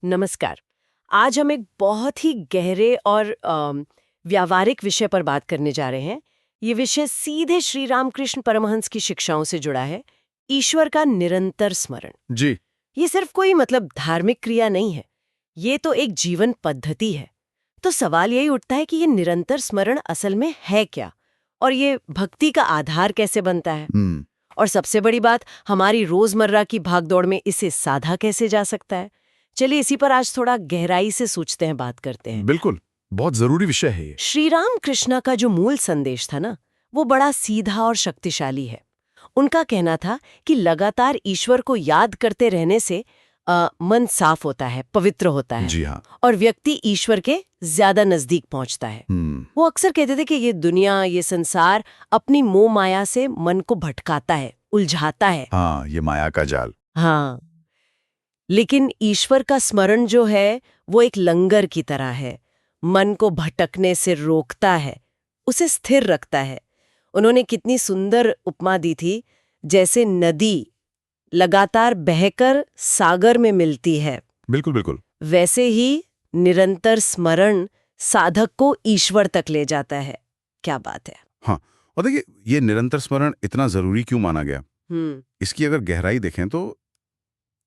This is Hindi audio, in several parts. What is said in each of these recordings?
नमस्कार। आज हम एक बहुत ही गहरे और व्यावहारिक विषय पर बात करने जा रहे हैं। ये विषय सीधे श्री रामकृष्ण परमहंस की शिक्षाओं से जुड़ा है। ईश्वर का निरंतर स्मरण। जी। ये सिर्फ कोई धार्मिक क्रिया नहीं है, ये तो एक जीवन पद्धति है। तो सवाल यही उठता है कि ये निरंतर स्मरण असल में है क्या, और ये भक्ति का आधार कैसे बनता है। और सबसे बड़ी बात, हमारी रोजमर्रा की भागदौड़ में इसे साधा कैसे जा सकता है। चलिए इसी पर आज थोड़ा गहराई से सोचते हैं, बात करते हैं। बिल्कुल, बहुत जरूरी विषय है ये। श्री राम कृष्ण का जो मूल संदेश था ना, वो बड़ा सीधा और शक्तिशाली है। उनका कहना था कि लगातार ईश्वर को याद करते रहने से मन साफ होता है, पवित्र होता है। जी हाँ। और व्यक्ति ईश्वर के ज्यादा नजदीक पहुंचता है। वो अक्सर कहते थे कि ये दुनिया, ये संसार अपनी मोह माया से मन को भटकाता है, उलझाता है। हाँ, ये माया का जाल। हाँ, लेकिन ईश्वर का स्मरण जो है वो एक लंगर की तरह है। मन को भटकने से रोकता है, उसे स्थिर रखता है। उन्होंने कितनी सुंदर उपमा दी थी, जैसे नदी लगातार बहकर सागर में मिलती है। बिल्कुल बिल्कुल। वैसे ही निरंतर स्मरण साधक को ईश्वर तक ले जाता है। क्या बात है। हाँ, और देखिए, ये निरंतर स्मरण इतना जरूरी क्यों माना गया? इसकी अगर गहराई देखें तो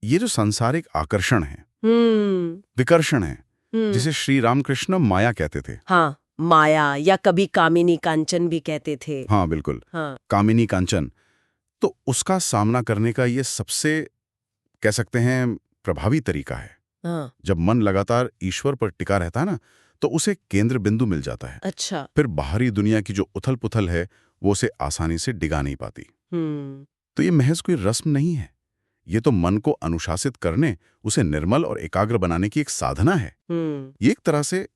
ये जो सांसारिक आकर्षण है, विकर्षण है, जिसे श्री रामकृष्ण माया कहते थे। हाँ, माया, या कभी कामिनी कांचन भी कहते थे। हाँ बिल्कुल। हाँ। कामिनी कांचन, तो उसका सामना करने का ये सबसे, कह सकते हैं, प्रभावी तरीका है। हाँ। जब मन लगातार ईश्वर पर टिका रहता है ना, तो उसे केंद्र बिंदु मिल जाता है। अच्छा। फिर बाहरी दुनिया की जो उथल पुथल है, वो उसे आसानी से डिगा नहीं पाती। तो ये महज कोई रस्म नहीं है, ये तो मन को अनुशासित करने, उसे निर्मल और एकाग्र बनाने की एक साधना है। ये एक तरह से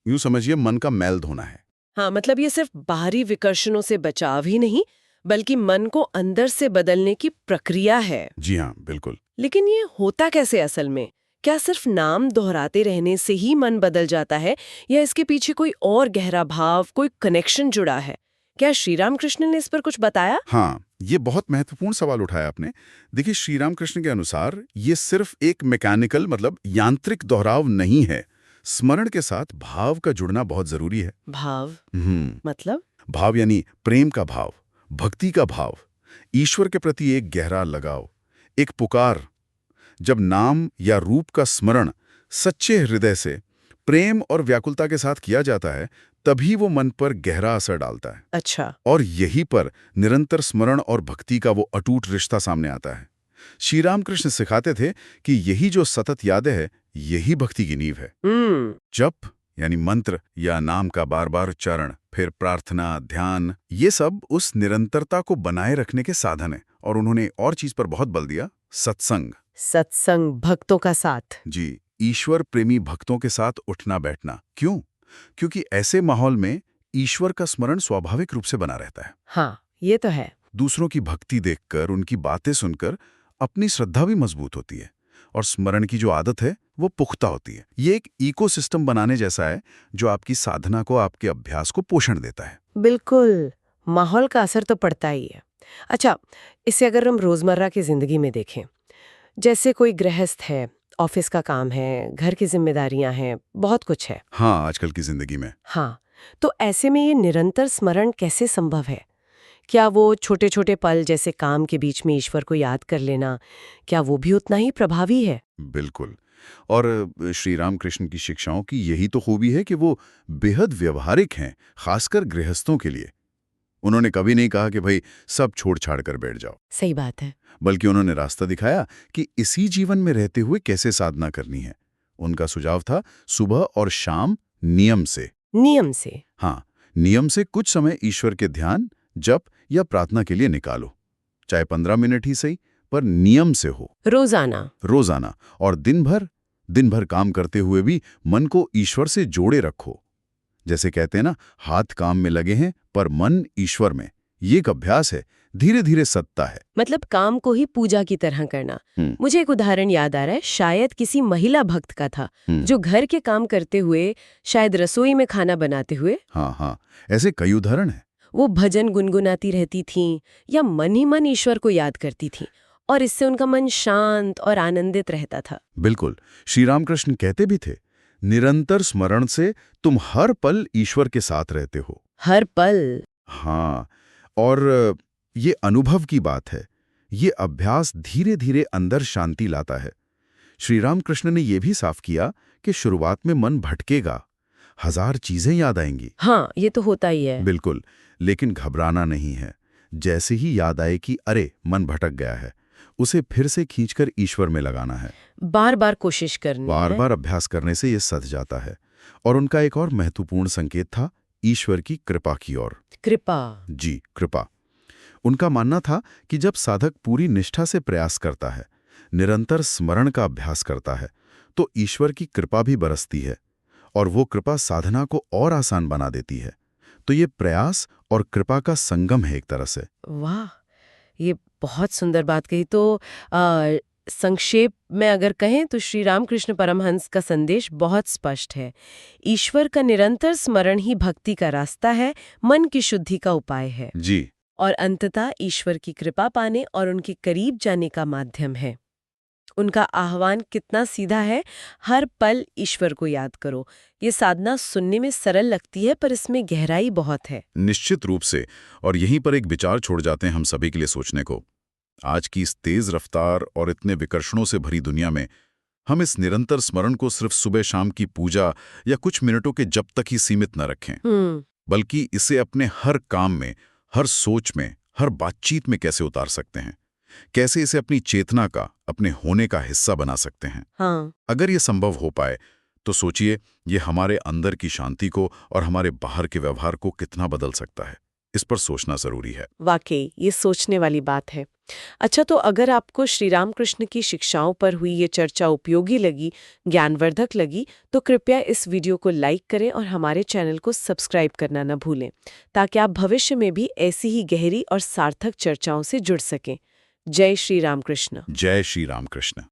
यूं समझिए, मन का मैल धोना है। हाँ, ये सिर्फ बाहरी विकर्षणों से बचाव ही नहीं, बल्कि मन को अंदर से बदलने की प्रक्रिया है। जी हाँ, बिल्कुल। लेकिन ये होता कैसे असल में? क्या सिर्फ नाम दोहराते रहने से ही मन बदल जाता है, या इसके पीछे कोई और गहरा भाव, कोई कनेक्शन जुड़ा है? क्या श्री रामकृष्ण ने इस पर कुछ बताया? हाँ, ये बहुत महत्वपूर्ण सवाल उठाया आपने। देखिए, श्री रामकृष्ण के अनुसार ये सिर्फ एक मैकेनिकल, यांत्रिक दोहराव नहीं है। स्मरण के साथ भाव का जुड़ना बहुत जरूरी है। भाव? भाव यानी प्रेम का भाव, भक्ति का भाव, ईश्वर के प्रति एक गहरा लगाव, एक पुकार। जब नाम या रूप का स्मरण सच्चे हृदय से, प्रेम और व्याकुलता के साथ किया जाता है, तभी वो मन पर गहरा असर डालता है। अच्छा। और यही पर निरंतर स्मरण और भक्ति का वो अटूट रिश्ता सामने आता है। श्री रामकृष्ण सिखाते थे कि यही जो सतत यादें है, यही भक्ति की नींव है। जप यानी मंत्र या नाम का बार बार उच्चारण, फिर प्रार्थना, ध्यान, ये सब उस निरंतरता को बनाए रखने के साधन है। और उन्होंने और चीज पर बहुत बल दिया, सत्संग। सत्संग, भक्तों का साथ। जी, ईश्वर प्रेमी भक्तों के साथ उठना बैठना। क्यों? क्योंकि ऐसे माहौल में ईश्वर का स्मरण स्वाभाविक रूप से बना रहता है। हाँ, ये तो है। दूसरों की भक्ति देखकर, उनकी बातें सुनकर अपनी श्रद्धा भी मजबूत होती है, और स्मरण की जो आदत है वो पुख्ता होती है। ये एक इकोसिस्टम बनाने जैसा है, जो आपकी साधना को, आपके अभ्यास को पोषण देता है। बिल्कुल, माहौल का असर तो पड़ता ही है। अच्छा, इसे अगर हम रोजमर्रा की जिंदगी में देखें, जैसे कोई गृहस्थ है, ऑफिस का काम है, घर की जिम्मेदारियां हैं, बहुत कुछ है। हाँ, आजकल की जिंदगी में। हाँ, तो ऐसे में ये निरंतर स्मरण कैसे संभव है? क्या वो छोटे छोटे पल, जैसे काम के बीच में ईश्वर को याद कर लेना, क्या वो भी उतना ही प्रभावी है? बिल्कुल। और श्री रामकृष्ण की शिक्षाओं की यही तो खूबी है कि वो बेहद व्यवहारिक हैं, खासकर गृहस्थों के लिए। उन्होंने कभी नहीं कहा कि भाई सब छोड़ छाड़ कर बैठ जाओ। सही बात है। बल्कि उन्होंने रास्ता दिखाया कि इसी जीवन में रहते हुए कैसे साधना करनी है। उनका सुझाव था, सुबह और शाम नियम से। नियम से? हाँ, नियम से कुछ समय ईश्वर के ध्यान, जप या प्रार्थना के लिए निकालो। चाहे 15 मिनट ही सही, पर नियम से हो। रोजाना। और दिन भर काम करते हुए भी मन को ईश्वर से जोड़े रखो। जैसे कहते हैं ना, हाथ काम में लगे हैं पर मन ईश्वर में। ये एक अभ्यास है, धीरे धीरे सत्ता है। काम को ही पूजा की तरह करना। मुझे एक उदाहरण याद आ रहा है, शायद किसी महिला भक्त का था, जो घर के काम करते हुए, शायद रसोई में खाना बनाते हुए, हाँ, ऐसे कई उदाहरण हैं। वो भजन गुनगुनाती रहती थीं या मन ही मन ईश्वर को याद करती थीं, और इससे उनका मन शांत और आनंदित रहता था। बिल्कुल, श्री रामकृष्ण कहते भी थे, निरंतर स्मरण से तुम हर पल ईश्वर के साथ रहते हो। हर पल। हाँ, और ये अनुभव की बात है। ये अभ्यास धीरे धीरे अंदर शांति लाता है। श्री रामकृष्ण ने यह भी साफ किया कि शुरुआत में मन भटकेगा, हजार चीजें याद आएंगी। हाँ, ये तो होता ही है। बिल्कुल, लेकिन घबराना नहीं है। जैसे ही याद आए कि अरे मन भटक गया है, उसे फिर से खींचकर ईश्वर में लगाना है। बार बार कोशिश करनी है। बार बार अभ्यास करने से ये सध जाता है। और उनका एक और महत्वपूर्ण संकेत था ईश्वर की कृपा की ओर। कृपा। जी, कृपा। उनका मानना था कि जब साधक पूरी निष्ठा से प्रयास करता है, निरंतर स्मरण का अभ्यास करता है, तो ईश्वर की कृपा भी बरसती है और वो कृपा साधना को और आसान बना देती है। तो ये प्रयास और कृपा का संगम है एक तरह से। वाह, ये बहुत सुंदर बात कही। तो संक्षेप में अगर कहें तो श्री रामकृष्ण परमहंस का संदेश बहुत स्पष्ट है। ईश्वर का निरंतर स्मरण ही भक्ति का रास्ता है, मन की शुद्धि का उपाय है। जी। और अंततः ईश्वर की कृपा पाने और उनके करीब जाने का माध्यम है। उनका आह्वान कितना सीधा है, हर पल ईश्वर को याद करो। ये साधना सुनने में सरल लगती है, पर इसमें गहराई बहुत है। निश्चित रूप से। और यहीं पर एक विचार छोड़ जाते हैं हम सभी के लिए सोचने को। आज की इस तेज रफ्तार और इतने विकर्षणों से भरी दुनिया में हम इस निरंतर स्मरण को सिर्फ सुबह शाम की पूजा या कुछ मिनटों के जप तक ही सीमित न रखें, बल्कि इसे अपने हर काम में, हर सोच में, हर बातचीत में कैसे उतार सकते हैं, कैसे इसे अपनी चेतना का, अपने होने का हिस्सा बना सकते हैं। हाँ। अगर ये संभव हो पाए तो सोचिए ये हमारे अंदर की शांति को और हमारे बाहर के व्यवहार को कितना बदल सकता है। इस पर सोचना जरूरी है। वाकई ये सोचने वाली बात है। अच्छा, तो अगर आपको श्री रामकृष्ण की शिक्षाओं पर हुई ये चर्चा उपयोगी लगी, ज्ञानवर्धक लगी, तो कृपया इस वीडियो को लाइक करें और हमारे चैनल को सब्सक्राइब करना न भूलें, ताकि आप भविष्य में भी ऐसी ही गहरी और सार्थक चर्चाओं से जुड़ सकें। जय श्री रामकृष्ण। जय श्री रामकृष्ण।